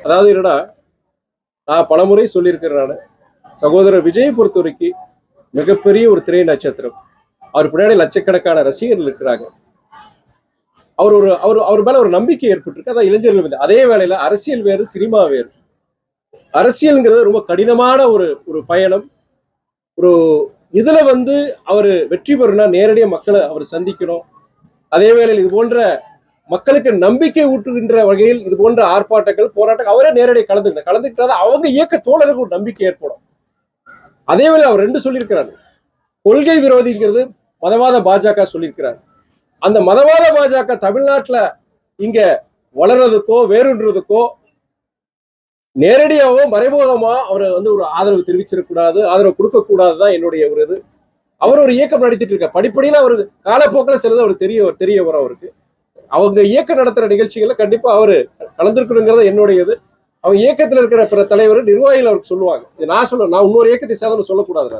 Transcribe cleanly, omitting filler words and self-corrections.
அதாவது என்னடா, நான் பலமுறை சொல்லியிருக்கிறேன். நான் சகோதரர் விஜயை பொறுத்த வரைக்கும் மிகப்பெரிய ஒரு திரை நட்சத்திரம். அவர் பின்னாடி லட்சக்கணக்கான ரசிகர்கள் இருக்கிறாங்க. அவர் மேல ஒரு நம்பிக்கை ஏற்பட்டிருக்கு. அதான் இளைஞர்கள் மீது. அதே வேளையில அரசியல் வேறு, சினிமா வேறு. அரசியல்ங்கிறது ரொம்ப கடினமான ஒரு ஒரு பயணம். ஒரு இதுல அவரு வெற்றி பெறணும்னா நேரடியாக மக்களை அவர் சந்திக்கணும். அதே வேளையில் இது போன்ற மக்களுக்கு நம்பிக்கை ஊட்டுகின்ற வகையில் இது போன்ற ஆர்ப்பாட்டங்கள், போராட்டங்கள் அவரே நேரடியாக கலந்துக்கிட்டாத அவங்க இயக்க தோழர்களுக்கு ஒரு நம்பிக்கை ஏற்படும். அதே வேளை அவர் ரெண்டு சொல்லியிருக்கிறார். கொள்கை விரோதிங்கிறது மதவாத பாஜக சொல்லியிருக்கிறார். அந்த மதவாத பாஜக தமிழ்நாட்டில் இங்க வளர்றதுக்கோ வேறுன்றதுக்கோ நேரடியாவோ மறைமுகமா அவரை ஒரு ஆதரவு தெரிவிச்சிடக்கூடாது, ஆதரவு கொடுக்க கூடாதுதான் என்னுடைய ஒரு இது. அவர் ஒரு இயக்கம் நடத்திட்டு இருக்க படிப்படியில அவருக்கு காலப்போக்கில் சிலது அவர் தெரிய வரும். அவருக்கு அவங்க இயக்கம் நடத்துற நிகழ்ச்சிகள்ல கண்டிப்பா அவரு கலந்துருக்கணுங்கிறத என்னுடைய இது. அவங்க இயக்கத்தில் இருக்கிற பிற தலைவர் நிர்வாகிகள் அவருக்கு சொல்லுவாங்க. நான் இன்னொரு இயக்கத்தை சாதனை சொல்லக்கூடாது.